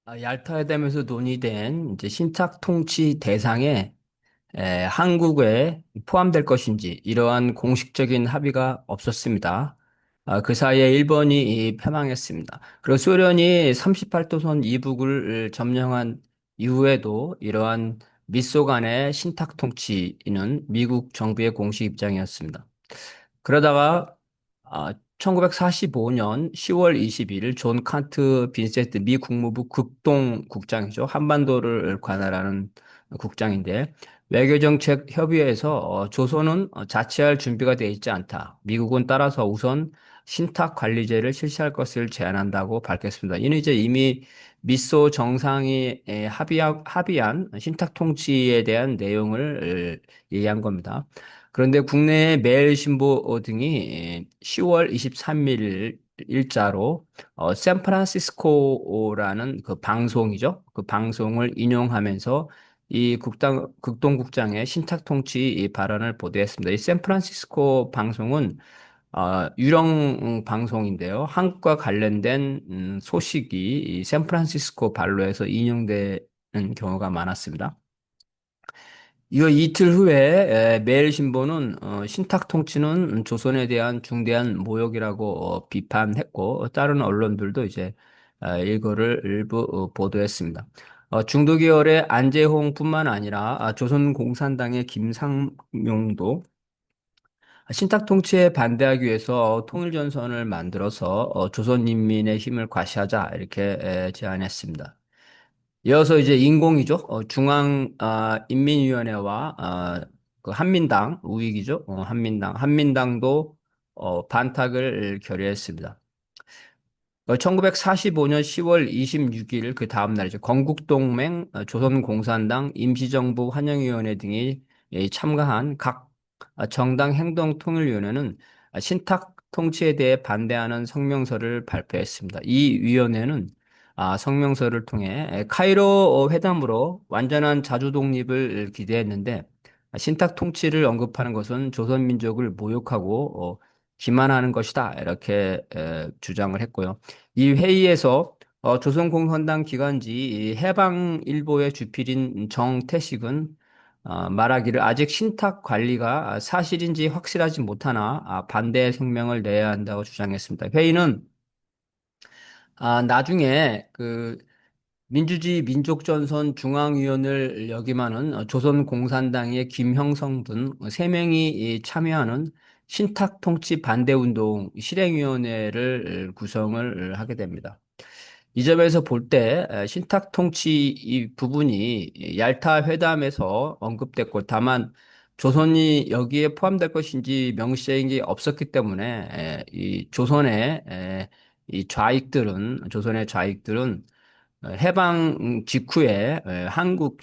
얄타회담에서 논의된 이제 신탁 통치 대상에 한국에 포함될 것인지 이러한 공식적인 합의가 없었습니다. 그 사이에 일본이 패망했습니다. 그리고 소련이 38도선 이북을 점령한 이후에도 이러한 미소 간의 신탁 통치는 미국 정부의 공식 입장이었습니다. 그러다가 1945년 10월 21일 존 칸트 빈세트 미 국무부 극동국장이죠. 한반도를 관할하는 국장인데 외교정책 협의회에서 조선은 자치할 준비가 되어 있지 않다. 미국은 따라서 우선 신탁 관리제를 실시할 것을 제안한다고 밝혔습니다. 이는 이제 이미 미소 정상이 합의한 신탁 통치에 대한 내용을 얘기한 겁니다. 그런데 국내 매일신보 등이 10월 23일 일자로 샌프란시스코라는 그 방송이죠. 그 방송을 인용하면서 이 극동국장의 신탁통치 이 발언을 보도했습니다. 이 샌프란시스코 방송은 유령 방송인데요. 한국과 관련된 소식이 이 샌프란시스코 발로에서 인용되는 경우가 많았습니다. 이거 이틀 후에 매일신보는 신탁 통치는 조선에 대한 중대한 모욕이라고 비판했고 다른 언론들도 이제 이거를 일부 보도했습니다. 중도 계열의 안재홍뿐만 아니라 조선공산당의 김상용도 신탁 통치에 반대하기 위해서 통일전선을 만들어서 조선인민의 힘을 과시하자 이렇게 제안했습니다. 이어서 이제 인공이죠. 인민위원회와 그 한민당 우익이죠. 한민당도 반탁을 결의했습니다. 1945년 10월 26일 그 다음 날 이제 건국동맹, 조선공산당, 임시정부 환영위원회 등이 참가한 각 정당 행동통일위원회는 신탁 통치에 대해 반대하는 성명서를 발표했습니다. 이 위원회는 성명서를 통해 카이로 회담으로 완전한 자주 독립을 기대했는데 신탁 통치를 언급하는 것은 조선민족을 모욕하고 기만하는 것이다 이렇게 주장을 했고요. 이 회의에서 조선공산당 기관지 이 해방일보의 주필인 정태식은 말하기를 아직 신탁 관리가 사실인지 확실하지 못하나 반대 성명을 내야 한다고 주장했습니다. 회의는 나중에 그 민주주의 민족전선 중앙위원을 역임하는 조선공산당의 김형성 등 3명이 참여하는 신탁통치 반대운동 실행위원회를 구성을 하게 됩니다. 이 점에서 볼 때 신탁통치 이 부분이 얄타 회담에서 언급됐고 다만 조선이 여기에 포함될 것인지 명시된 게 없었기 때문에 이 조선의 좌익들은 해방 직후에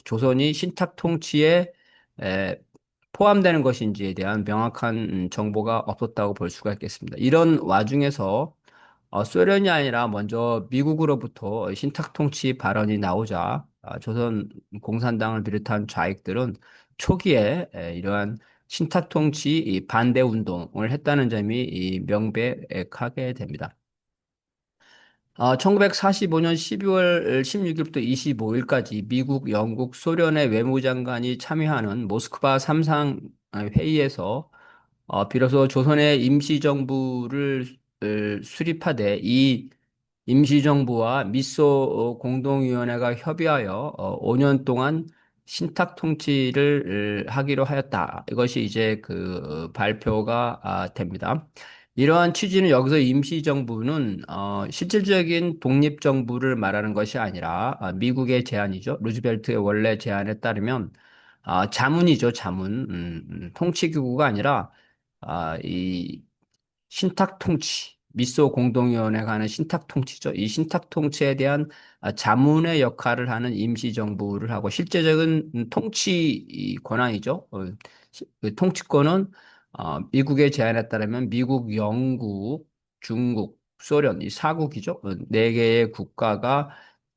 조선이 신탁 통치에 에, 포함되는 것인지에 대한 명확한 정보가 없었다고 볼 수가 있겠습니다. 이런 와중에서 소련이 아니라 먼저 미국으로부터 신탁 통치 발언이 나오자 조선 공산당을 비롯한 좌익들은 초기에 이러한 신탁 통치 이 반대 운동을 했다는 점이 이 명백하게 됩니다. 1945년 12월 16일부터 25일까지 미국, 영국, 소련의 외무장관이 참여하는 모스크바 삼상 회의에서 비로소 조선의 임시정부를 수립하되 이 임시정부와 미소 공동위원회가 협의하여 5년 동안 신탁 통치를 하기로 하였다. 이것이 이제 그 발표가 됩니다. 이러한 취지는 여기서 임시정부는 실질적인 독립정부를 말하는 것이 아니라 미국의 제안이죠. 루즈벨트의 원래 제안에 따르면 자문이죠, 자문. 통치기구가 아니라 이 신탁 통치, 미소 공동위원회가 하는 신탁 통치죠. 이 신탁 통치에 대한 자문의 역할을 하는 임시정부를 하고 실제적인 통치 권한이죠. 그 통치권은 미국의 제안에 따르면 미국, 영국, 중국, 소련 이 4국이죠. 네 개의 국가가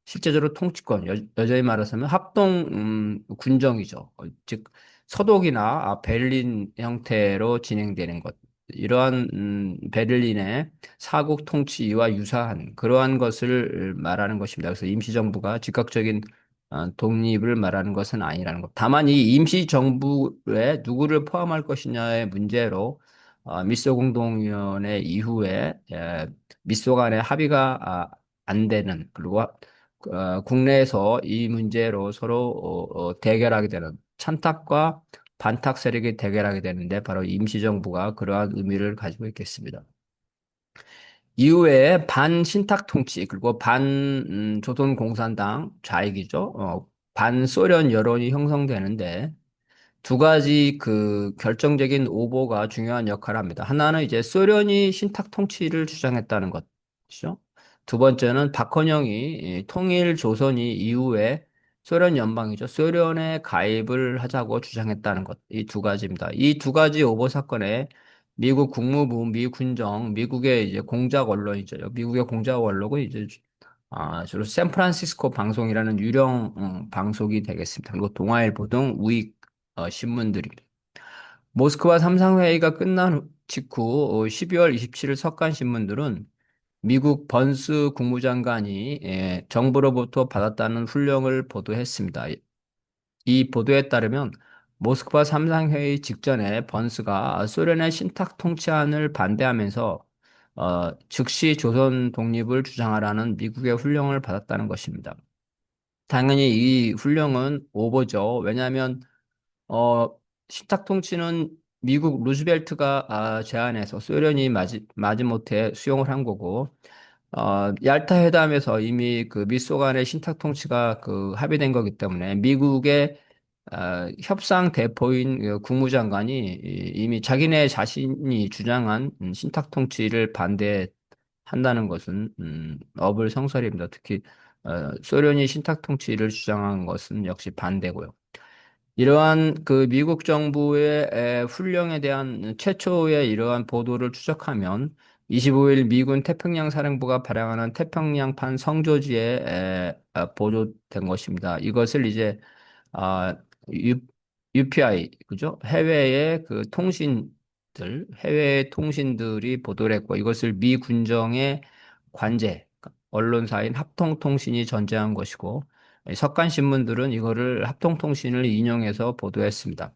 실제적으로 통치권, 여전히 말하자면 합동 군정이죠. 즉 서독이나 베를린 형태로 진행되는 것. 이러한 베를린의 사국 통치와 유사한 그러한 것을 말하는 것입니다. 그래서 임시정부가 즉각적인 독립을 말하는 것은 아니라는 것. 다만 이 임시정부에 누구를 포함할 것이냐의 문제로 미소 공동위원회 이후에 미소 간의 합의가 안 되는 그리고 국내에서 이 문제로 서로 대결하게 되는 찬탁과 반탁 세력이 대결하게 되는데 바로 임시정부가 그러한 의미를 가지고 있겠습니다. 이후에 반신탁 통치 그리고 반 조선 공산당 좌익이죠. 반소련 여론이 형성되는데 두 가지 그 결정적인 오보가 중요한 역할을 합니다. 하나는 이제 소련이 신탁 통치를 주장했다는 것이죠. 두 번째는 박헌영이 이 통일 조선이 이후에 소련 연방이죠. 소련에 가입을 하자고 주장했다는 것. 이 두 가지입니다. 이 두 가지 오보 사건에 미국 국무부, 미 군정, 미국의 이제 공작 언론이죠. 미국의 공작 언론은 이제 주로 샌프란시스코 방송이라는 유령 방송이 되겠습니다. 그리고 동아일보 등 우익 신문들입니다. 모스크바 삼상회의가 끝난 직후 12월 27일 석간 신문들은 미국 번스 국무장관이 정부로부터 받았다는 훈령을 보도했습니다. 이 보도에 따르면 모스크바 삼상회의 직전에 번스가 소련의 신탁 통치안을 반대하면서 즉시 조선 독립을 주장하라는 미국의 훈령을 받았다는 것입니다. 당연히 이 훈령은 오보죠. 왜냐하면 어, 신탁 통치는 미국 루즈벨트가 제안해서 소련이 마지못해 수용을 한 거고, 얄타 회담에서 이미 그 미소 간의 신탁 통치가 그 합의된 거기 때문에 미국의 협상 대표인 그 국무장관이 이미 자기네 자신이 주장한 신탁 통치를 반대한다는 것은 어불성설입니다. 특히 소련이 신탁 통치를 주장한 것은 역시 반대고요. 이러한 그 미국 정부의 훈령에 대한 최초의 이러한 보도를 추적하면 25일 미군 태평양 사령부가 발행하는 태평양판 성조지에 보도된 것입니다. 이것을 이제 아, U, UPI 그죠? 해외의 통신들이 보도를 했고 이것을 미 군정의 관제 언론사인 합통통신이 전제한 것이고 석간 신문들은 이거를 합동통신을 인용해서 보도했습니다.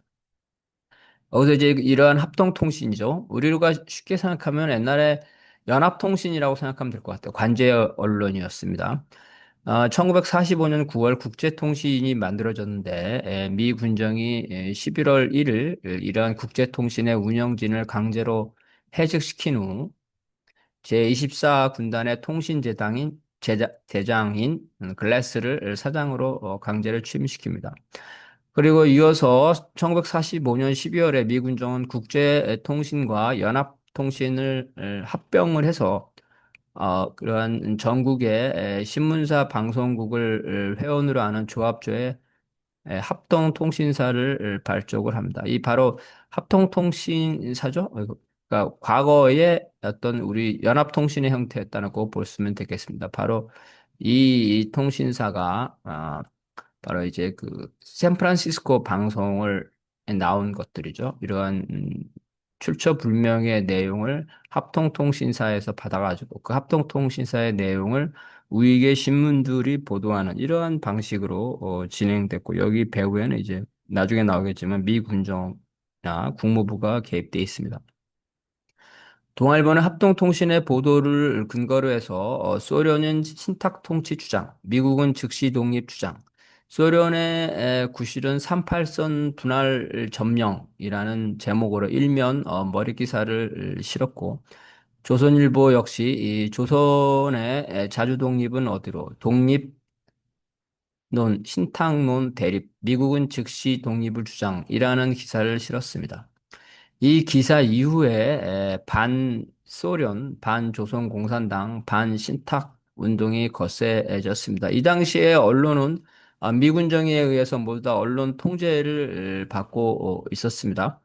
여기서 이제 이러한 합동통신이죠. 우리가 쉽게 생각하면 옛날에 연합통신이라고 생각하면 될 것 같아요. 관제 언론이었습니다. 1945년 9월 국제통신이 만들어졌는데 미 군정이 11월 1일 이러한 국제통신의 운영진을 강제로 해직시킨 후 제24군단의 대장인 글래스를 사장으로 강제로 취임시킵니다. 그리고 이어서 1945년 12월에 미군정은 국제통신과 연합통신을 합병을 해서 그러한 전국의 신문사 방송국을 회원으로 하는 조합조의 합동통신사를 발족을 합니다. 이 바로 합동통신사죠. 그러니까 과거의 어떤 우리 연합통신의 형태였다고 보시면 되겠습니다. 바로 이 통신사가 바로 이제 그 샌프란시스코 방송을 나온 것들이죠. 이러한 출처 불명의 내용을 합동통신사에서 받아가지고 그 합동통신사의 내용을 우익의 신문들이 보도하는 이러한 방식으로 진행됐고 여기 배후에는 이제 나중에 나오겠지만 미 군정이나 국무부가 개입돼 있습니다. 동아일보는 합동통신의 보도를 근거로 해서 소련은 신탁 통치 주장, 미국은 즉시 독립 주장, 소련의 구실은 38선 분할 점령이라는 제목으로 일면 머리 기사를 실었고 조선일보 역시 이 조선의 자주 독립은 어디로 독립론, 신탁론 대립, 미국은 즉시 독립을 주장이라는 기사를 실었습니다. 이 기사 이후에 반소련, 반조선 공산당, 반신탁 운동이 거세졌습니다. 이 당시에 언론은 미군정에 의해서 모두 다 언론 통제를 받고 있었습니다.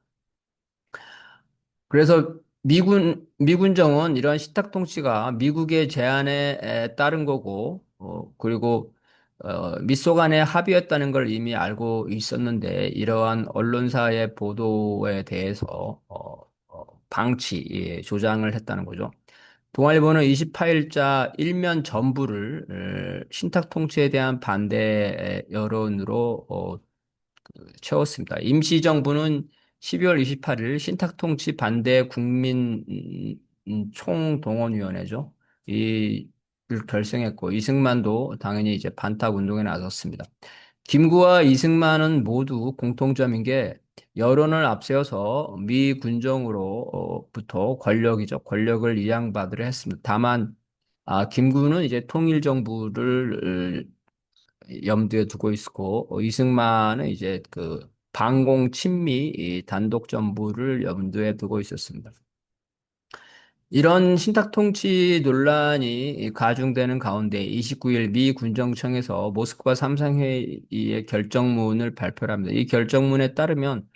그래서 미군정은 이러한 신탁 통치가 미국의 제안에 따른 거고, 그리고 미소 간의 합의였다는 걸 이미 알고 있었는데, 이러한 언론사의 보도에 대해서 방치, 예, 조장을 했다는 거죠. 동아일보는 28일자 일면 전부를 신탁 통치에 대한 반대 여론으로 채웠습니다. 임시정부는 12월 28일 신탁통치 반대 국민 총동원위원회죠. 이를 결성했고 이승만도 당연히 이제 반탁 운동에 나섰습니다. 김구와 이승만은 모두 공통점인 게 여론을 앞세워서 미 군정으로부터 권력을 이양받으려 했습니다. 다만 김구는 이제 통일정부를 염두에 두고 있고 이승만은 이제 그 반공 친미 이 단독 정부를 염두에 두고 있었습니다. 이런 신탁 통치 논란이 가중되는 가운데 29일 미 군정청에서 모스크바 삼상회의의 결정문을 발표합니다. 이 결정문에 따르면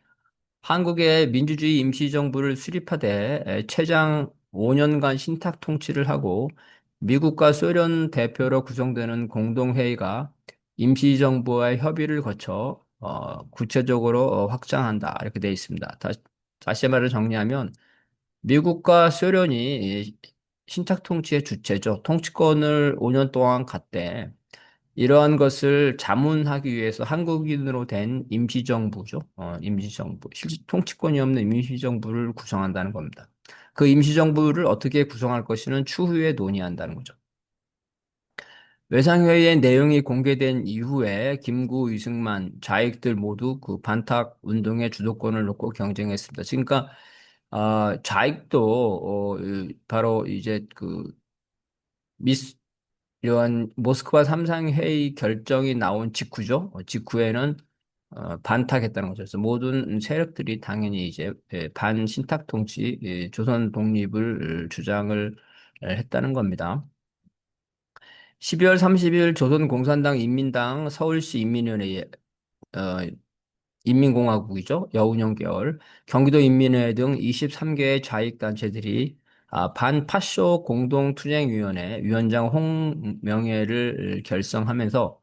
한국의 민주주의 임시정부를 수립하되 최장 5년간 신탁 통치를 하고 미국과 소련 대표로 구성되는 공동회의가 임시정부와의 협의를 거쳐 구체적으로 확장한다. 이렇게 되어 있습니다. 다시 말을 정리하면 미국과 소련이 신탁 통치의 주체죠. 통치권을 5년 동안 갖되 이러한 것을 자문하기 위해서 한국인으로 된 임시정부죠. 임시정부. 실제 통치권이 없는 임시정부를 구성한다는 겁니다. 그 임시정부를 어떻게 구성할 것이는 추후에 논의한다는 거죠. 외상회의의 내용이 공개된 이후에 김구, 이승만, 좌익들 모두 그 반탁 운동의 주도권을 놓고 경쟁했습니다. 그러니까 좌익도 바로 이제 그 미스 이러한 모스크바 삼상회의 결정이 나온 직후죠. 직후에는 반탁했다는 거죠. 그래서 모든 세력들이 당연히 이제 반신탁 통치, 조선 독립을 주장을 했다는 겁니다. 12월 30일 조선공산당 인민당 서울시 인민위원회 어, 인민공화국이죠. 여운형 계열, 경기도 인민회 등 23개의 좌익단체들이 반파쇼 공동투쟁위원회 위원장 홍명예를 결성하면서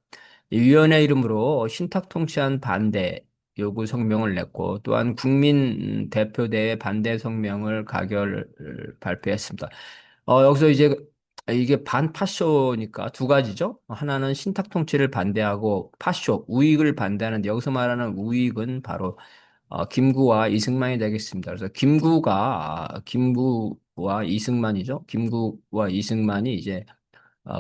이 위원회 이름으로 신탁 통치안 반대 요구 성명을 냈고 또한 국민 대표대회 반대 성명을 발표했습니다. 여기서 이제 이게 반파쇼니까 두 가지죠. 하나는 신탁 통치를 반대하고 파쇼, 우익을 반대하는데 여기서 말하는 우익은 바로 김구와 이승만이 되겠습니다. 그래서 김구와 이승만이죠. 김구와 이승만이 이제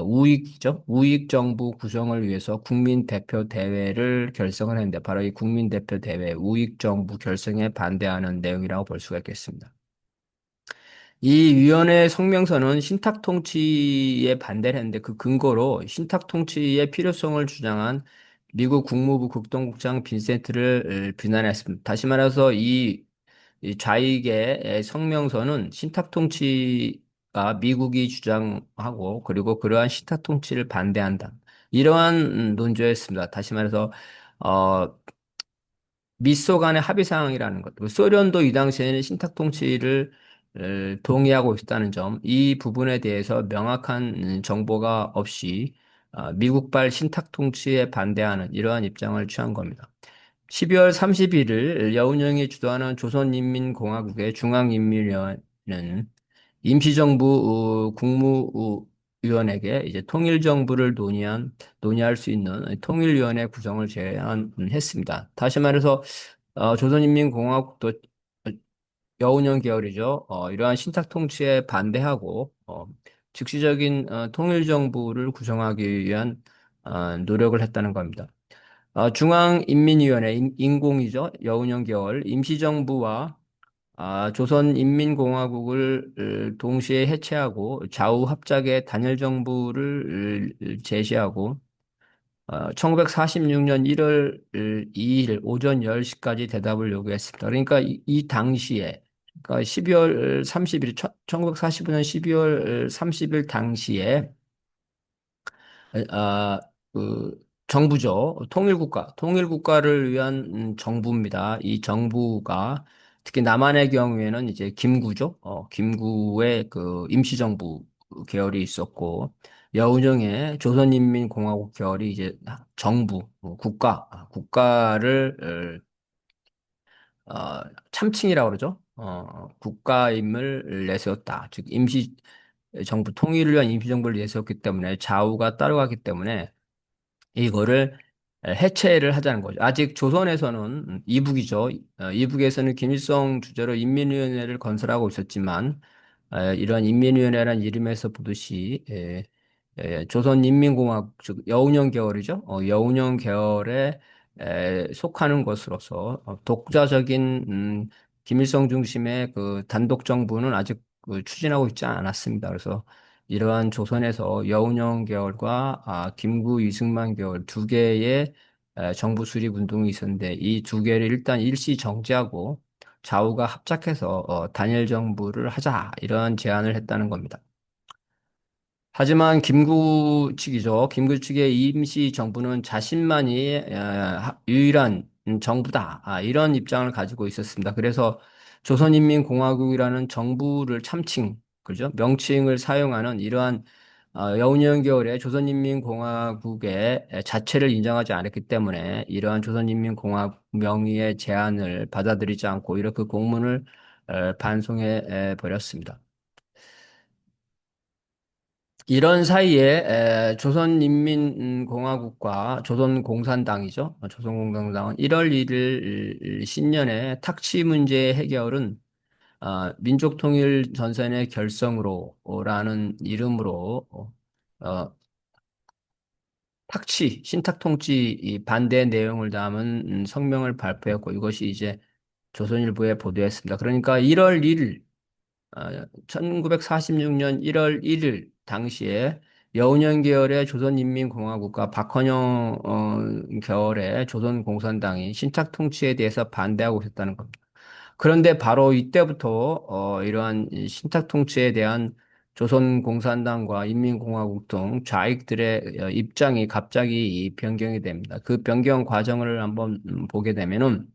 우익이죠. 우익 정부 구성을 위해서 국민 대표 대회를 결성을 했는데 바로 이 국민 대표 대회 우익 정부 결성에 반대하는 내용이라고 볼 수가 있겠습니다. 이 위원회 성명서는 신탁 통치에 반대를 했는데 그 근거로 신탁 통치의 필요성을 주장한 미국 국무부 극동국장 빈센트를 비난했습니다. 다시 말해서 이 좌익의 성명서는 신탁 통치가 미국이 주장하고 그리고 그러한 신탁 통치를 반대한다. 이러한 논조였습니다. 다시 말해서 어, 미소 간의 합의 사항이라는 것. 그리고 소련도 이 당시에는 신탁 통치를 동의하고 있었다는 점. 이 부분에 대해서 명확한 정보가 없이 미국발 신탁 통치에 반대하는 이러한 입장을 취한 겁니다. 12월 31일 여운형이 주도하는 조선인민공화국의 중앙인민위원회는 임시정부 국무위원에게 이제 통일정부를 논의할 수 있는 통일위원회 구성을 제안했습니다. 다시 말해서 조선인민공화국도 여운형 계열이죠. 이러한 신탁 통치에 반대하고 즉시적인 통일정부를 구성하기 위한 노력을 했다는 겁니다. 중앙인민위원회 인공이죠. 여운형 계열 임시정부와 조선인민공화국을 동시에 해체하고 좌우 합작의 단일 정부를 제시하고 1946년 1월 2일 오전 10시까지 대답을 요구했습니다. 그러니까 이 당시에 그러니까 12월 30일 1945년 12월 30일 당시에 아, 그 정부죠. 통일국가를 위한 정부입니다. 이 정부가 특히 남한의 경우에는 이제 김구죠. 김구의 그 임시정부 계열이 있었고 여운형의 조선인민공화국 계열이 이제 정부, 국가를 참칭이라고 그러죠. 국가임을 내세웠다. 즉 임시 정부 통일을 위한 임시정부를 내세웠기 때문에 좌우가 따라가기 때문에 이거를 해체를 하자는 거죠. 아직 조선에서는 이북이죠. 이북에서는 김일성 주재로 인민위원회를 건설하고 있었지만 이러한 인민위원회라는 이름에서 보듯이 조선인민공화국 즉 여운형 계열이죠. 여운형 계열에 속하는 것으로서 독자적인 김일성 중심의 그 단독 정부는 아직 추진하고 있지 않았습니다. 그래서 이러한 조선에서 여운형 계열과 김구 이승만 계열 두 개의 정부 수립 운동이 있었는데 이 두 개를 일단 일시 정지하고 좌우가 합작해서 단일 정부를 하자 이런 제안을 했다는 겁니다. 하지만 김구 측이죠. 김구 측의 임시 정부는 자신만이 유일한 정부다. 이런 입장을 가지고 있었습니다. 그래서 조선인민공화국이라는 정부를 참칭, 그죠? 명칭을 사용하는 이러한 여운형 계열의 조선인민공화국의 자체를 인정하지 않았기 때문에 이러한 조선인민공화국 명의의 제안을 받아들이지 않고 오히려 그 공문을 반송해 버렸습니다. 이런 사이에 조선인민공화국과 조선공산당이죠. 조선공산당은 1월 1일 신년에 탁치 문제 해결은 민족통일전선의 결성으로라는 이름으로 탁치, 신탁통치 이 반대 내용을 담은 성명을 발표했고 이것이 이제 조선일보에 보도했습니다. 그러니까 1월 1일 1946년 1월 1일 당시에 여운형 계열의 조선인민공화국과 박헌영 계열의 조선공산당이 신탁 통치에 대해서 반대하고 있었다는 겁니다. 그런데 바로 이때부터 이러한 이 신탁 통치에 대한 조선공산당과 인민공화국 등 좌익들의 입장이 갑자기 변경이 됩니다. 그 변경 과정을 한번 보게 되면은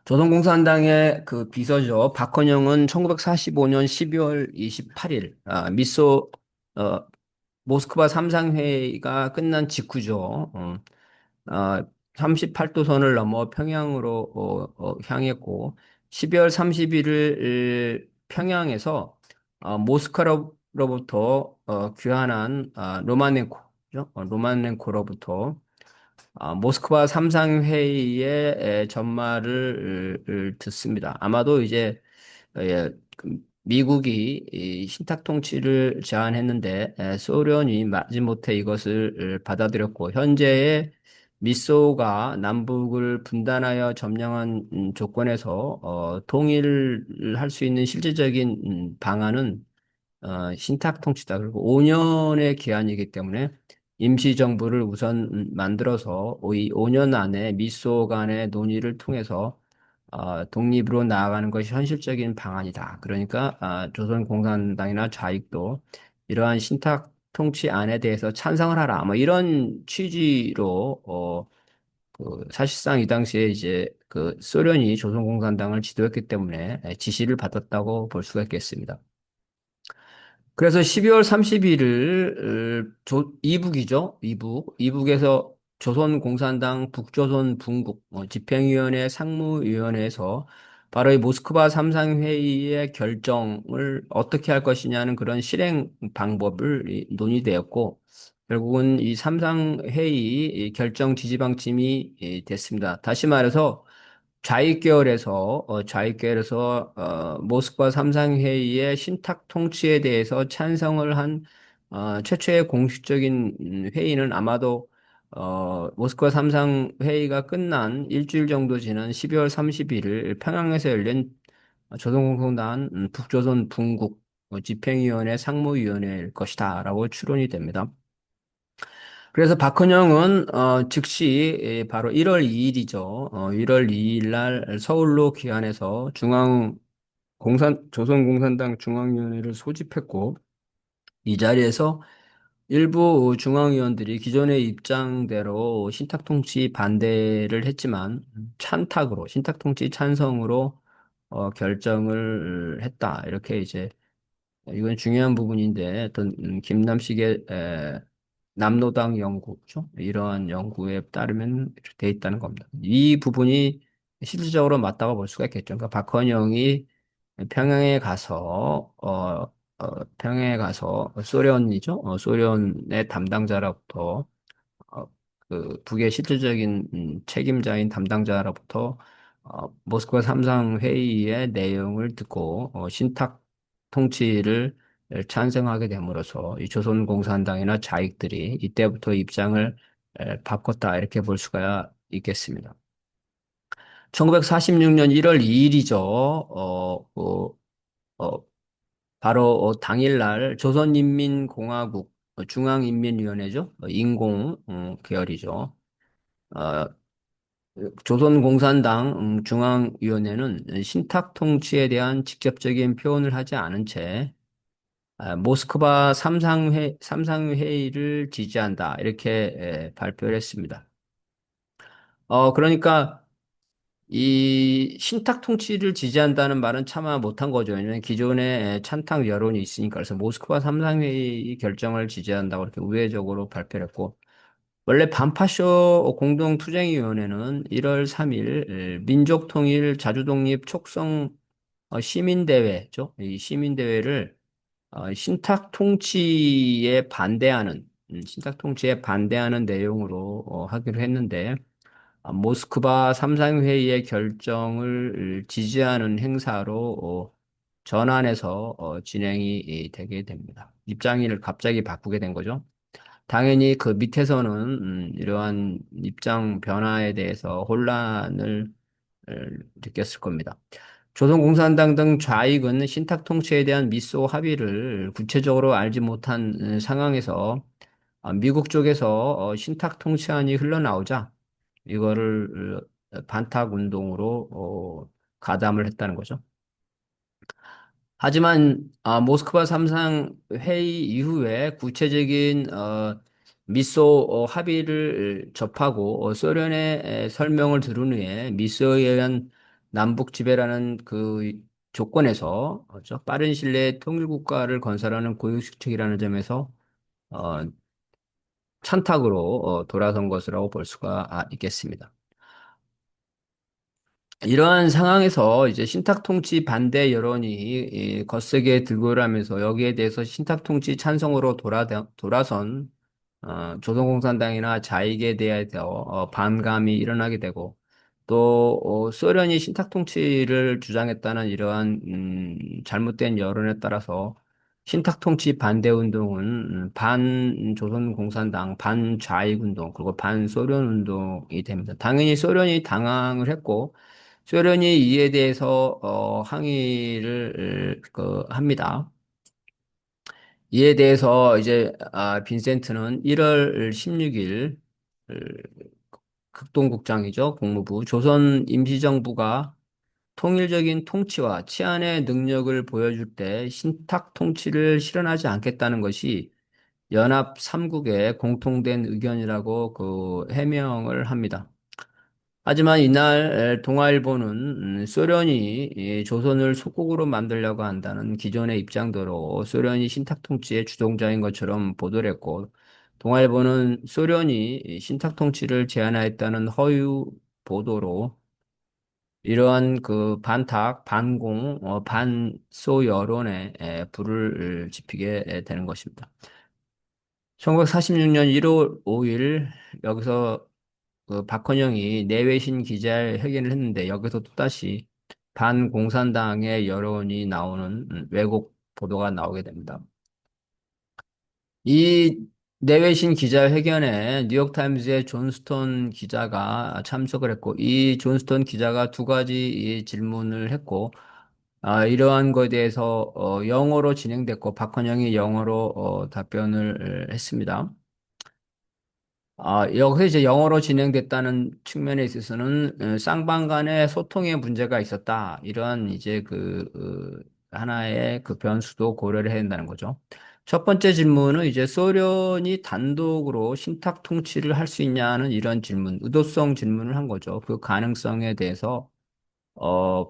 조선공산당의 그 비서죠. 박헌영은 1945년 12월 28일, 어, 모스크바 삼상회의가 끝난 직후죠. 38도선을 넘어 평양으로 향했고, 12월 31일 평양에서 모스크바로부터 귀환한 로마넨코죠. 로마넨코로부터 모스크바 삼상회의의 전말을 듣습니다. 아마도 이제 미국이 이 신탁 통치를 제안했는데 소련이 마지못해 이것을 받아들였고 현재의 미소가 남북을 분단하여 점령한 조건에서 통일을 할 수 있는 실질적인 방안은 신탁 통치다. 그리고 5년의 기한이기 때문에 임시정부를 우선 만들어서 이 5년 안에 미소 간의 논의를 통해서 독립으로 나아가는 것이 현실적인 방안이다. 그러니까 조선공산당이나 좌익도 이러한 신탁 통치안에 대해서 찬성을 하라. 뭐 이런 취지로 사실상 이 당시에 이제 그 소련이 조선공산당을 지도했기 때문에 지시를 받았다고 볼 수가 있겠습니다. 그래서 12월 31일 이북이죠. 이북에서 조선공산당 북조선 분국 집행위원회 상무위원회에서 바로 이 모스크바 삼상회의의 결정을 어떻게 할 것이냐는 그런 실행 방법을 논의되었고 결국은 이 삼상회의 결정 지지방침이 됐습니다. 다시 말해서 좌익계열에서 모스크바 삼상회의의 신탁 통치에 대해서 찬성을 한 최초의 공식적인 회의는 아마도 모스크바 삼상회의가 끝난 일주일 정도 지난 12월 31일 평양에서 열린 조선공산당 북조선 분국 집행위원회 상무위원회일 것이다라고 추론이 됩니다. 그래서 박헌영은 즉시 바로 1월 2일이죠. 1월 2일 날 서울로 귀환해서 조선공산당 중앙위원회를 소집했고 이 자리에서 일부 중앙위원들이 기존의 입장대로 신탁통치 반대를 했지만 신탁통치 찬성으로 결정을 했다. 이렇게 이제 이건 중요한 부분인데 어떤 김남식의 남노당 연구죠. 이러한 연구에 따르면 이렇게 돼 있다는 겁니다. 이 부분이 실질적으로 맞다고 볼 수가 있겠죠. 그러니까 박헌영이 평양에 가서 평양에 가서 소련이죠. 소련의 담당자로부터 어, 그 북의 실질적인 책임자인 담당자로부터 모스크바 삼상 회의의 내용을 듣고 신탁 통치를 찬성하게 됨으로써 이 조선공산당이나 좌익들이 이때부터 입장을 바꿨다 이렇게 볼 수가 있겠습니다. 1946년 1월 2일이죠. 바로 당일날 조선인민공화국 중앙인민위원회죠. 인공 계열이죠. 어, 조선공산당 중앙위원회는 신탁 통치에 대한 직접적인 표현을 하지 않은 채 모스크바 삼상회의를 지지한다 이렇게 발표를 했습니다. 그러니까 이 신탁 통치를 지지한다는 말은 차마 못한 거죠. 왜냐하면 기존에 찬탁 여론이 있으니까. 그래서 모스크바 삼상회의 결정을 지지한다고 이렇게 우회적으로 발표를 했고, 원래 반파쇼 공동투쟁위원회는 1월 3일 민족통일 자주독립 촉성 시민대회죠. 이 시민대회를 신탁 통치에 반대하는 내용으로 하기로 했는데, 모스크바 삼상회의의 결정을 지지하는 행사로 전환해서 진행이 되게 됩니다. 입장을 갑자기 바꾸게 된 거죠. 당연히 그 밑에서는 이러한 입장 변화에 대해서 혼란을 느꼈을 겁니다. 조선공산당 등 좌익은 신탁 통치에 대한 미소 합의를 구체적으로 알지 못한 상황에서 미국 쪽에서 신탁 통치안이 흘러나오자 이거를 반탁 운동으로 가담을 했다는 거죠. 하지만 모스크바 삼상 회의 이후에 구체적인 미소 합의를 접하고 소련의 설명을 들은 후에 미소에 의한 남북 지배라는 그 조건에서 빠른 신뢰의 통일 국가를 건설하는 고유식책이라는 점에서 어, 찬탁으로 돌아선 것이라고 볼 수가 있겠습니다. 이러한 상황에서 이제 신탁통치 반대 여론이 거세게 들고라면서 여기에 대해서 신탁통치 찬성으로 돌아선 조선공산당이나 좌익에 대해서 반감이 일어나게 되고 또 소련이 신탁통치를 주장했다는 이러한 잘못된 여론에 따라서 신탁통치 반대 운동은 반조선공산당, 반좌익운동, 그리고 반소련운동이 됩니다. 당연히 소련이 당황을 했고 소련이 이에 대해서 항의를 합니다. 이에 대해서 이제 빈센트는 1월 16일 극동국장이죠. 국무부 조선 임시정부가 통일적인 통치와 치안의 능력을 보여줄 때 신탁 통치를 실현하지 않겠다는 것이 연합 3국의 공통된 의견이라고 해명을 합니다. 하지만 이날 동아일보는 소련이 이 조선을 속국으로 만들려고 한다는 기존의 입장대로 소련이 신탁 통치의 주동자인 것처럼 보도를 했고 동아일보는 소련이 이 신탁 통치를 제안하였다는 허위 보도로 이러한 그 반탁, 반공, 반소 여론에 불을 지피게 되는 것입니다. 1946년 1월 5일 여기서 박헌영이 내외신 기자회견을 했는데 여기서 또다시 반공산당의 여론이 나오는 왜곡 보도가 나오게 됩니다. 이 내외신 기자회견에 뉴욕타임즈의 존 스톤 기자가 참석을 했고 이 존 스톤 기자가 두 가지 이 질문을 했고 이러한 것에 대해서 영어로 진행됐고 박헌영이 영어로 답변을 했습니다. 여기서 이제 영어로 진행됐다는 측면에 있어서는 쌍방 간의 소통에 문제가 있었다. 이런 이제 하나의 그 변수도 고려를 해야 된다는 거죠. 첫 번째 질문은 이제 소련이 단독으로 신탁 통치를 할 수 있냐는 이런 질문, 의도성 질문을 한 거죠. 그 가능성에 대해서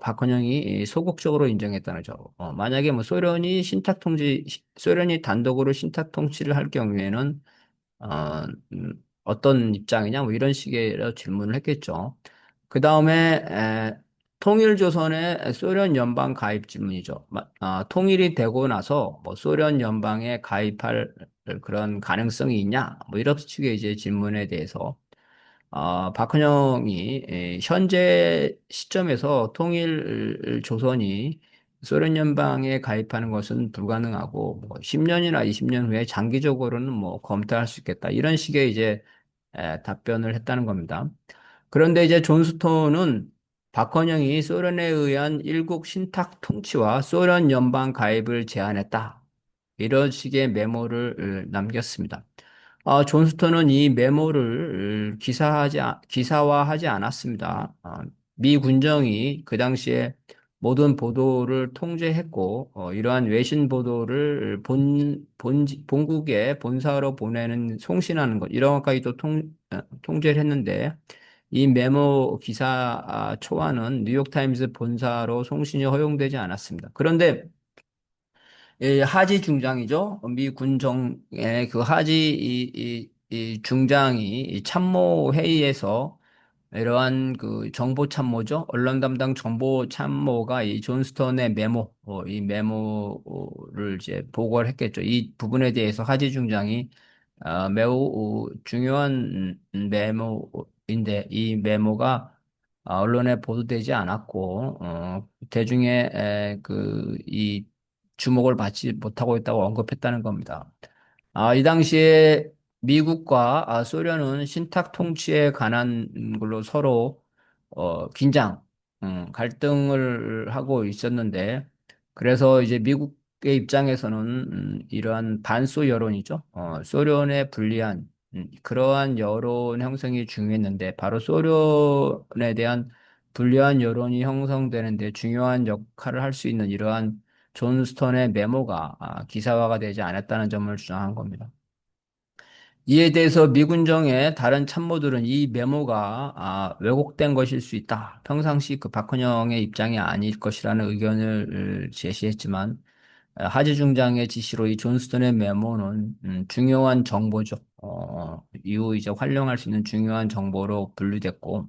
박헌영이 소극적으로 인정했다는 거죠. 만약에 뭐 소련이 단독으로 신탁 통치를 할 경우에는 어떤 입장이냐, 뭐 이런 식의 질문을 했겠죠. 그 다음에 통일조선의 소련 연방 가입 질문이죠. 통일이 되고 나서 뭐 소련 연방에 가입할 그런 가능성이 있냐? 뭐 이런 식의 이제 질문에 대해서 박헌영이 현재 시점에서 통일 조선이 소련 연방에 가입하는 것은 불가능하고 뭐 10년이나 20년 후에 장기적으로는 뭐 검토할 수 있겠다. 이런 식의 이제 답변을 했다는 겁니다. 그런데 이제 존 스톤은 박헌영이 소련에 의한 일국 신탁 통치와 소련 연방 가입을 제안했다. 이런 식의 메모를 남겼습니다. 존 스톤은 이 메모를 기사화하지 않았습니다. 미 군정이 그 당시에 모든 보도를 통제했고, 이러한 외신 보도를 본국에 본사로 보내는 송신하는 것, 이런 것까지도 통제를 했는데, 이 메모 기사 초안은 뉴욕타임스 본사로 송신이 허용되지 않았습니다. 그런데 하지 중장이죠. 미 군정의 그 하지 이 중장이 이 참모 회의에서 이러한 그 정보 참모죠. 언론 담당 정보 참모가 이 존스턴의 메모, 이 메모를 이제 보고를 했겠죠. 이 부분에 대해서 하지 중장이 매우 중요한 메모인데 이 메모가 언론에 보도되지 않았고 대중의 그이 주목을 받지 못하고 있다고 언급했다는 겁니다. 이 당시에 미국과 소련은 신탁 통치에 관한 걸로 서로 긴장, 갈등을 하고 있었는데, 그래서 이제 미국의 입장에서는 이러한 반소 여론이죠. 소련에 불리한 그러한 여론 형성이 중요했는데, 바로 소련에 대한 불리한 여론이 형성되는데 중요한 역할을 할 수 있는 이러한 존 스톤의 메모가 기사화가 되지 않았다는 점을 주장한 겁니다. 이에 대해서 미군정의 다른 참모들은 이 메모가 왜곡된 것일 수 있다. 평상시 그 박헌영의 입장이 아닐 것이라는 의견을 제시했지만 하지 중장의 지시로 이 존 스톤의 메모는 중요한 정보죠. 이후 이제 활용할 수 있는 중요한 정보로 분류됐고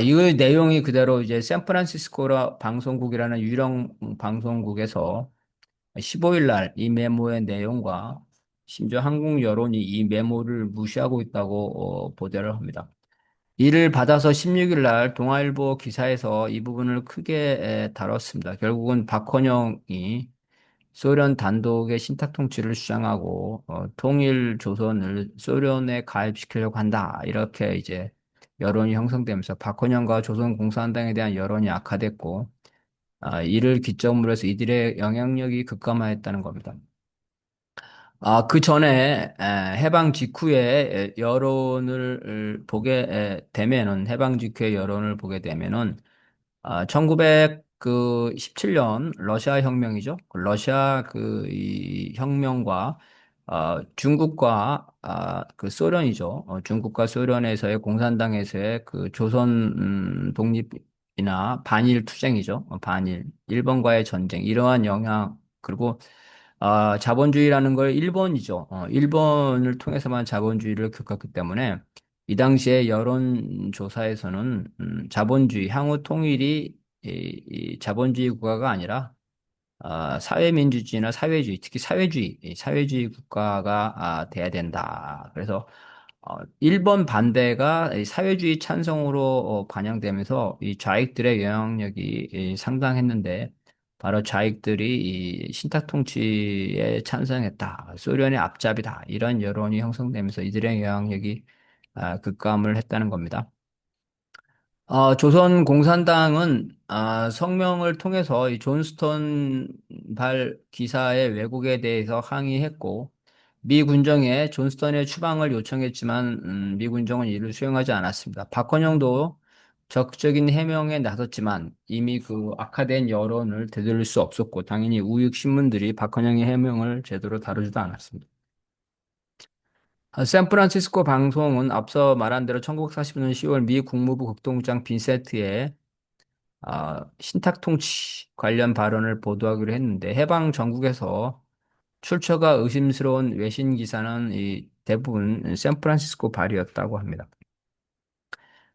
이 내용이 그대로 이제 샌프란시스코라 방송국이라는 유령 방송국에서 15일 날 이 메모의 내용과 심지어 한국 여론이 이 메모를 무시하고 있다고 보도를 합니다. 이를 받아서 16일 날 동아일보 기사에서 이 부분을 크게 다뤘습니다. 결국은 박헌영이 소련 단독의 신탁 통치를 주장하고 통일 조선을 소련에 가입시키려고 한다. 이렇게 이제 여론이 형성되면서 박헌영과 조선공산당에 대한 여론이 악화됐고 이를 기점으로 해서 이들의 영향력이 급감하였다는 겁니다. 그 전에 해방 직후에 여론을 보게 되면은 해방 직후의 여론을 보게 되면은 1917년 러시아 혁명이죠. 그 러시아 이 혁명과 중국과 그 소련이죠. 중국과 소련에서의 공산당에서의 그 조선 독립이나 반일 투쟁이죠. 반일 일본과의 전쟁 이러한 영향 그리고 자본주의라는 걸 일본이죠. 일본을 통해서만 자본주의를 겪었기 때문에 이 당시에 여론조사에서는 자본주의, 향후 통일이 이 자본주의 국가가 아니라 사회민주주의나 사회주의, 특히 사회주의, 이 사회주의 국가가 돼야 된다. 그래서 일본 반대가 이 사회주의 찬성으로 반영되면서 이 좌익들의 영향력이 상당했는데 바로 좌익들이 이 신탁 통치에 찬성했다. 소련의 앞잡이다. 이런 여론이 형성되면서 이들의 영향력이 급감을 했다는 겁니다. 조선 공산당은 성명을 통해서 이 존스턴 발 기사의 왜곡에 대해서 항의했고 미 군정에 존스턴의 추방을 요청했지만 미 군정은 이를 수용하지 않았습니다. 박헌영도 적극적인 해명에 나섰지만 이미 그 악화된 여론을 되돌릴 수 없었고 당연히 우익 신문들이 박헌영의 해명을 제대로 다루지도 않았습니다. 샌프란시스코 방송은 앞서 말한 대로 1940년 10월 미 국무부 국동장 빈세트의 신탁 통치 관련 발언을 보도하기로 했는데 해방 전국에서 출처가 의심스러운 외신 기사는 이 대부분 샌프란시스코 발이었다고 합니다.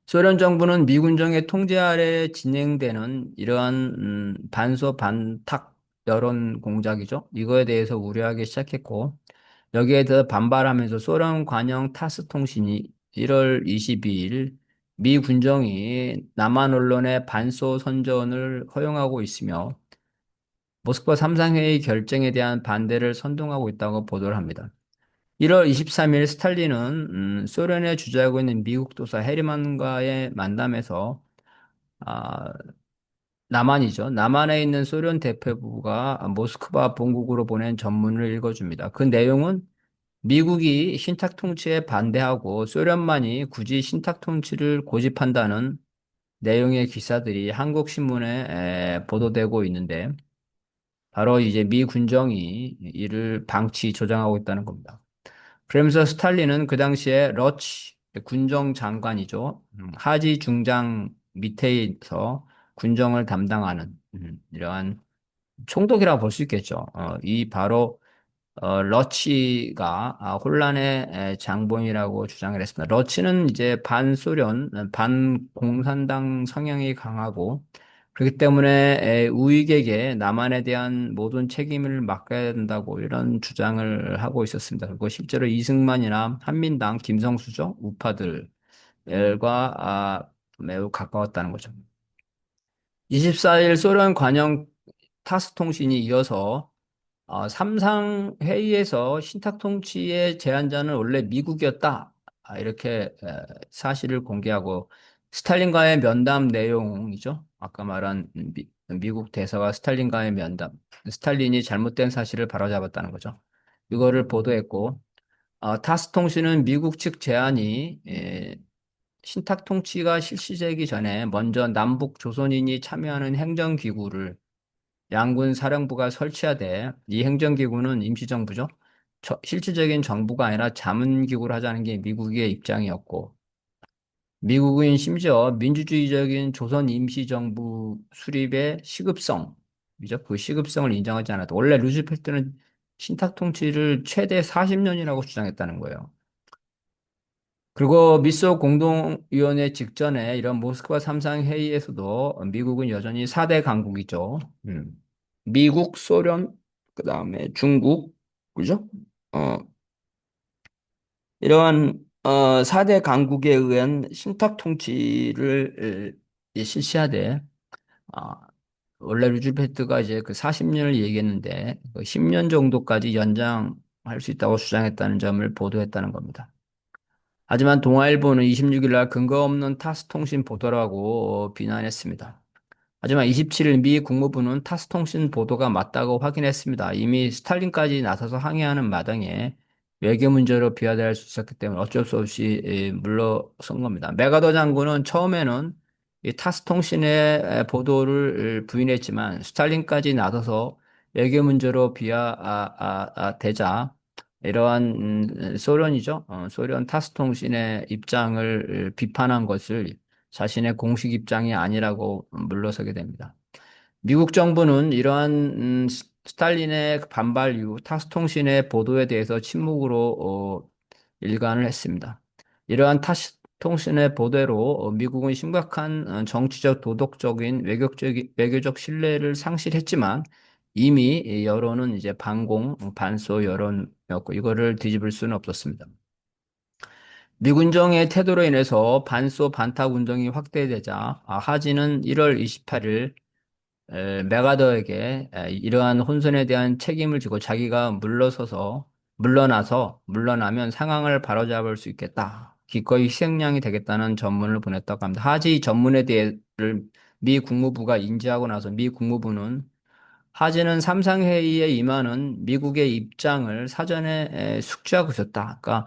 소련 정부는 미군정의 통제 아래 진행되는 이러한 반소 반탁 여론 공작이죠. 이거에 대해서 우려하기 시작했고 여기에 대해 반발하면서 소련 관영 타스 통신이 1월 22일 미 군정이 남한 언론의 반소 선전을 허용하고 있으며 모스크바 삼상회의 결정에 대한 반대를 선동하고 있다고 보도를 합니다. 1월 23일 스탈린은 소련에 주재하고 있는 미국 도사 헤리만과의 만남에서 아, 남한이죠. 남한에 있는 소련 대표부가 모스크바 본국으로 보낸 전문을 읽어줍니다. 그 내용은 미국이 신탁 통치에 반대하고 소련만이 굳이 신탁 통치를 고집한다는 내용의 기사들이 한국 신문에 보도되고 있는데 바로 이제 미 군정이 이를 방치 조장하고 있다는 겁니다. 그러면서 스탈린은 그 당시에 러치 군정 장관이죠. 하지 중장 밑에서 군정을 담당하는 이러한 총독이라고 볼 수 있겠죠. 이 바로 러치가 혼란의 장본이라고 주장을 했습니다. 러치는 이제 반소련, 반공산당 성향이 강하고 그렇기 때문에 우익에게 남한에 대한 모든 책임을 맡겨야 된다고 이런 주장을 하고 있었습니다. 그리고 실제로 이승만이나 한민당, 김성수죠, 우파들과 매우 가까웠다는 거죠. 24일 소련 관영 타스 통신이 이어서 삼상 회의에서 신탁 통치의 제안자는 원래 미국이었다. 이렇게 사실을 공개하고 스탈린과의 면담 내용이죠. 아까 말한 미국 대사와 스탈린과의 면담. 스탈린이 잘못된 사실을 바로잡았다는 거죠. 이거를 보도했고 타스 통신은 미국 측 제안이 신탁 통치가 실시되기 전에 먼저 남북 조선인이 참여하는 행정기구를 양군 사령부가 설치하되 이 행정기구는 임시정부죠. 실질적인 정부가 아니라 자문기구를 하자는 게 미국의 입장이었고 미국은 심지어 민주주의적인 조선 임시정부 수립의 시급성이죠. 그 시급성을 인정하지 않았다. 원래 루즈벨트는 신탁 통치를 최대 40년이라고 주장했다는 거예요. 그리고 미소 공동위원회 직전에 이런 모스크바 삼상 회의에서도 미국은 여전히 4대 강국이죠. 미국, 소련, 그다음에 중국, 그죠? 어, 이러한 4대 강국에 의한 신탁 통치를 실시하되 아, 원래 루즈벨트가 이제 그 40년을 얘기했는데 그 10년 정도까지 연장할 수 있다고 주장했다는 점을 보도했다는 겁니다. 하지만 동아일보는 26일 날 근거 없는 타스 통신 보도라고 비난했습니다. 하지만 27일 미 국무부는 타스 통신 보도가 맞다고 확인했습니다. 이미 스탈린까지 나서서 항의하는 마당에 외교 문제로 비화될 수 있었기 때문에 어쩔 수 없이 물러선 겁니다. 메가더 장군은 처음에는 이 타스 통신의 보도를 부인했지만 스탈린까지 나서서 외교 문제로 비화되자 이러한 소련이죠. 소련 타스 통신의 입장을 비판한 것을 자신의 공식 입장이 아니라고 물러서게 됩니다. 미국 정부는 이러한 스탈린의 반발 이후 타스 통신의 보도에 대해서 침묵으로 일관을 했습니다. 이러한 타스 통신의 보도로 미국은 심각한 정치적, 도덕적인, 외교적 신뢰를 상실했지만 이미 이 여론은 이제 반공, 반소 여론이었고 이거를 뒤집을 수는 없었습니다. 미군정의 태도로 인해서 반소 반탁 운동이 확대되자 하지는 1월 28일 메가더에게 이러한 혼선에 대한 책임을 지고 자기가 물러나면 상황을 바로잡을 수 있겠다. 기꺼이 희생양이 되겠다는 전문을 보냈다고 합니다. 하지 전문에 대해를 미 국무부가 인지하고 나서 미 국무부는 하지는 삼상회의에 임하는 미국의 입장을 사전에 숙지하고 있었다. 그러니까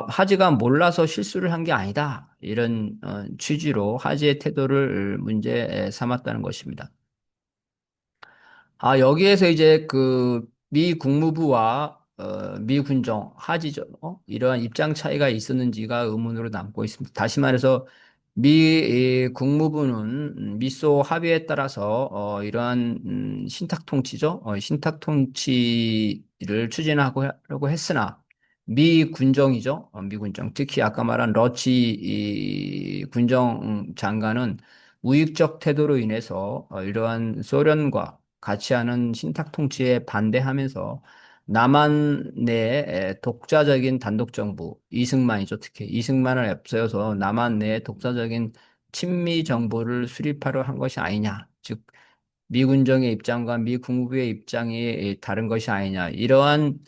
하지가 몰라서 실수를 한 게 아니다. 이런 취지로 하지의 태도를 문제 삼았다는 것입니다. 여기에서 이제 그 미 국무부와 미 군정, 하지죠. 이러한 입장 차이가 있었는지가 의문으로 남고 있습니다. 다시 말해서 미 국무부는 미소 합의에 따라서 이러한 신탁 통치죠. 신탁 통치를 추진하고 하려고 했으나 미 군정이죠. 미 군정. 특히 아까 말한 러치 이 군정 장관은 우익적 태도로 인해서 이러한 소련과 같이 하는 신탁 통치에 반대하면서 남한 내에 독자적인 단독 정부, 이승만이죠. 특히 이승만을 앞세워서 남한 내에 독자적인 친미 정부를 수립하려 한 것이 아니냐. 즉 미군정의 입장과 미 국무부의 입장이 다른 것이 아니냐. 이러한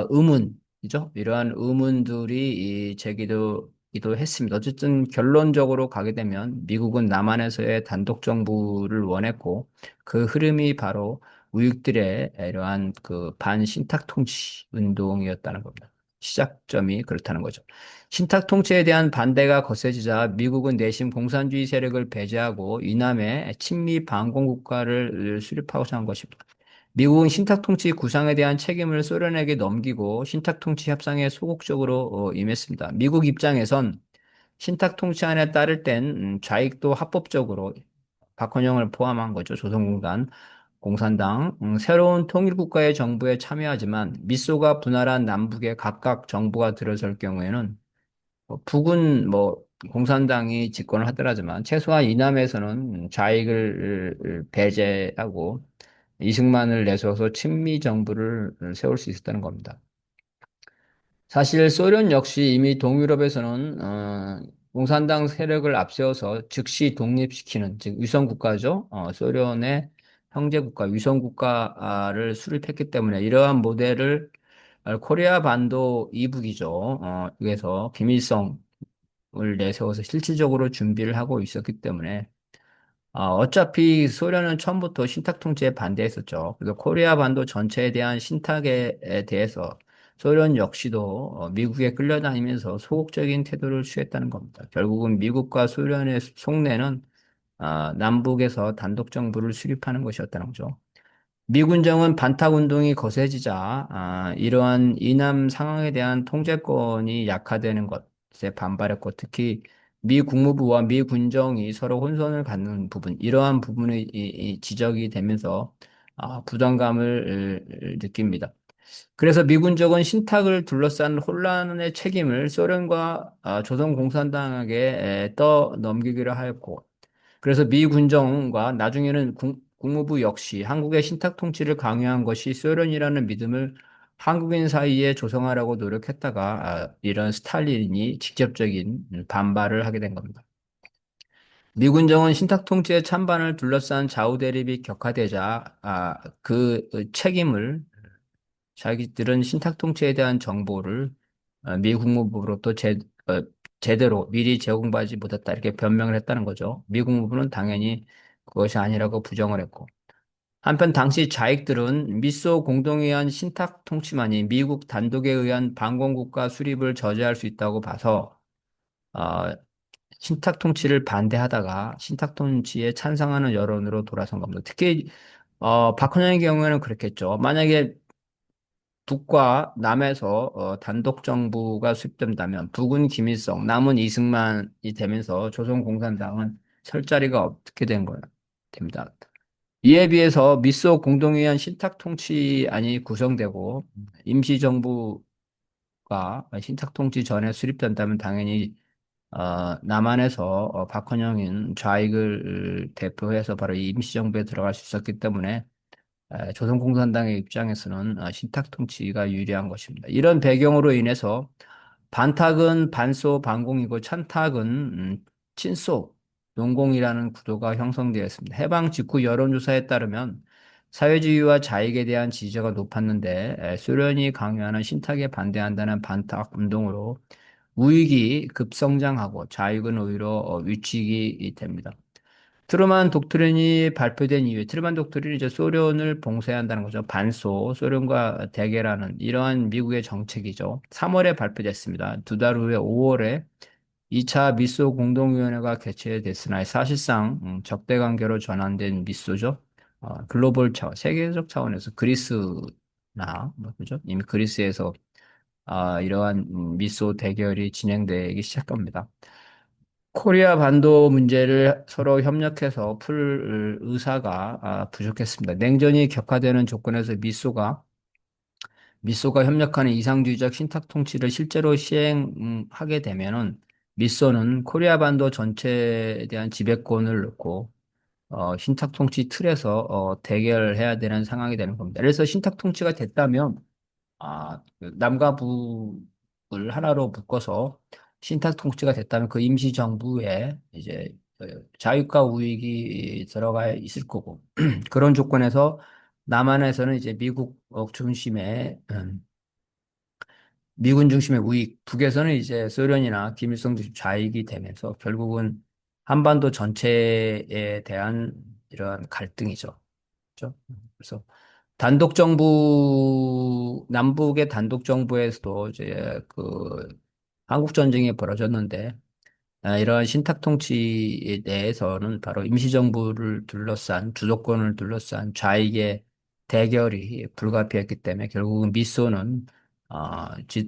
의문이죠. 이러한 의문들이 제기도 했습니다. 어쨌든 결론적으로 가게 되면 미국은 남한에서의 단독 정부를 원했고 그 흐름이 바로 우익들의 이러한 그 반신탁 통치 운동이었다는 겁니다. 시작점이 그렇다는 거죠. 신탁 통치에 대한 반대가 거세지자 미국은 내심 공산주의 세력을 배제하고 이남에 친미 반공 국가를 수립하고자 한 것입니다. 미국은 신탁 통치 구상에 대한 책임을 소련에게 넘기고 신탁 통치 협상에 소극적으로 임했습니다. 미국 입장에선 신탁 통치안에 따를 땐 좌익도 합법적으로 박헌영을 포함한 거죠. 조선공단, 공산당, 새로운 통일국가의 정부에 참여하지만 미소가 분할한 남북에 각각 정부가 들어설 경우에는 북은 뭐 공산당이 집권을 하더라지만 최소한 이남에서는 좌익을 배제하고 이승만을 내세워서 친미 정부를 세울 수 있었다는 겁니다. 사실 소련 역시 이미 동유럽에서는 공산당 세력을 앞세워서 즉시 독립시키는 즉 위성국가죠. 소련의 형제국가 위성국가를 수립했기 때문에 이러한 모델을 코리아 반도 이북이죠. 여기서 김일성을 내세워서 실질적으로 준비를 하고 있었기 때문에 어차피 소련은 처음부터 신탁 통치에 반대했었죠. 그래서 코리아 반도 전체에 대한 신탁에 대해서 소련 역시도 미국에 끌려다니면서 소극적인 태도를 취했다는 겁니다. 결국은 미국과 소련의 속내는 남북에서 단독 정부를 수립하는 것이었다는 거죠. 미군정은 반탁 운동이 거세지자 이러한 이남 상황에 대한 통제권이 약화되는 것에 반발했고 특히 미 국무부와 미 군정이 서로 혼선을 갖는 부분 이러한 부분이 이 지적이 되면서 부담감을 느낍니다. 그래서 미군정은 신탁을 둘러싼 혼란의 책임을 소련과 조선공산당에게 떠넘기기로 하였고 그래서 미 군정과 나중에는 국무부 역시 한국의 신탁 통치를 강요한 것이 소련이라는 믿음을 한국인 사이에 조성하려고 노력했다가 이런 스탈린이 직접적인 반발을 하게 된 겁니다. 미 군정은 신탁 통치의 찬반을 둘러싼 좌우 대립이 격화되자 그 책임을 자기들은 신탁 통치에 대한 정보를 미 국무부로부터 제대로 미리 제공받지 못했다 이렇게 변명을 했다는 거죠. 미 국무부는 당연히 그것이 아니라고 부정을 했고 한편 당시 좌익들은 미소 공동에 의한 신탁 통치만이 미국 단독에 의한 반공국가 수립을 저지할 수 있다고 봐서 어, 신탁 통치를 반대하다가 신탁 통치에 찬성하는 여론으로 돌아선 겁니다. 특히 박헌영의 경우에는 그렇겠죠. 만약에 북과 남에서 단독 정부가 수립된다면 북은 김일성, 남은 이승만이 되면서 조선공산당은 설 자리가 없게 된 거예요. 됩니다. 이에 비해서 미소 공동위원 신탁 통치안이 구성되고 임시정부가 신탁 통치 전에 수립된다면 당연히 남한에서 박헌영인 좌익을 대표해서 바로 이 임시정부에 들어갈 수 있었기 때문에 조선공산당의 입장에서는 신탁 통치가 유리한 것입니다. 이런 배경으로 인해서 반탁은 반소 반공이고 찬탁은 친소 농공이라는 구도가 형성되었습니다. 해방 직후 여론조사에 따르면 사회주의와 자익에 대한 지지가 높았는데 소련이 강요하는 신탁에 반대한다는 반탁 운동으로 우익이 급성장하고 자익은 오히려 위축이 됩니다. 트루만 독트린이 발표된 이후에 트루만 독트린이 이제 소련을 봉쇄한다는 거죠. 반소, 소련과 대결하는 이러한 미국의 정책이죠. 3월에 발표됐습니다. 두 달 후에 5월에 2차 미소 공동위원회가 개최됐으나 사실상 적대 관계로 전환된 미소죠. 글로벌 차원, 세계적 차원에서 그리스나 뭐 그죠? 이미 그리스에서 이러한 미소 대결이 진행되기 시작합니다. 코리아 반도 문제를 서로 협력해서 풀 의사가 부족했습니다. 냉전이 격화되는 조건에서 미소가 미소가 협력하는 이상주의적 신탁 통치를 실제로 시행하게 되면은 미소는 코리아 반도 전체에 대한 지배권을 놓고 신탁 통치 틀에서 대결해야 되는 상황이 되는 겁니다. 그래서 신탁 통치가 됐다면 그 남과 북을 하나로 묶어서 신탁 통치가 됐다면 그 임시 정부에 이제 자유과 우익이 들어가 있을 거고 그런 조건에서 남한에서는 이제 미국 중심의 미군 중심의 우익, 북에서는 이제 소련이나 김일성 중심 좌익이 되면서 결국은 한반도 전체에 대한 이러한 갈등이죠. 그렇죠? 그래서 단독 정부, 남북의 단독 정부에서도 이제 그 한국 전쟁이 벌어졌는데 이러한 신탁 통치 내에서는 바로 임시정부를 둘러싼 주도권을 둘러싼 좌익의 대결이 불가피했기 때문에 결국은 미소는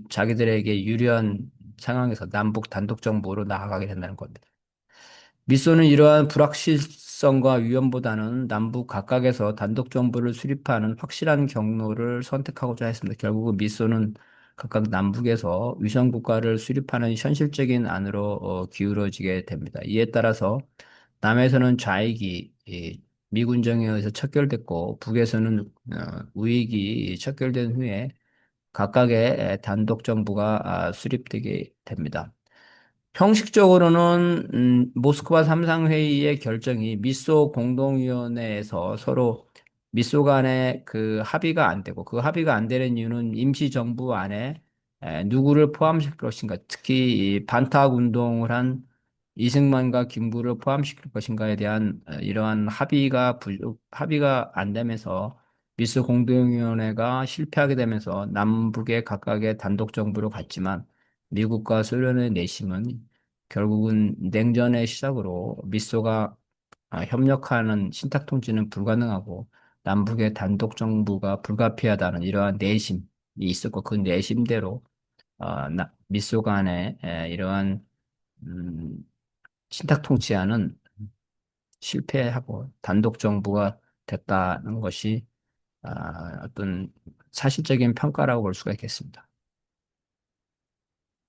자기들에게 유리한 상황에서 남북 단독 정부로 나아가게 된다는 겁니다. 미소는 이러한 불확실성과 위험보다는 남북 각각에서 단독 정부를 수립하는 확실한 경로를 선택하고자 했습니다. 결국은 미소는 각각 남북에서 위성 국가를 수립하는 현실적인 안으로 기울어지게 됩니다. 이에 따라서 남에서는 좌익이 미군정에 의해서 척결됐고 북에서는 우익이 척결된 후에 각각의 단독 정부가 수립되게 됩니다. 형식적으로는 모스크바 삼상회의의 결정이 미소 공동위원회에서 서로 미소 간에 그 합의가 안 되고 그 합의가 안 되는 이유는 임시정부 안에 누구를 포함시킬 것인가 특히 이 반탁 운동을 한 이승만과 김구를 포함시킬 것인가에 대한 이러한 합의가 안 되면서 미소 공동위원회가 실패하게 되면서 남북의 각각의 단독 정부로 갔지만 미국과 소련의 내심은 결국은 냉전의 시작으로 미소가 협력하는 신탁 통치는 불가능하고 남북의 단독 정부가 불가피하다는 이러한 내심이 있었고 그 내심대로 미소 간의 이러한 음, 신탁 통치하는 실패하고 단독 정부가 됐다는 것이 어떤 사실적인 평가라고 볼 수가 있겠습니다.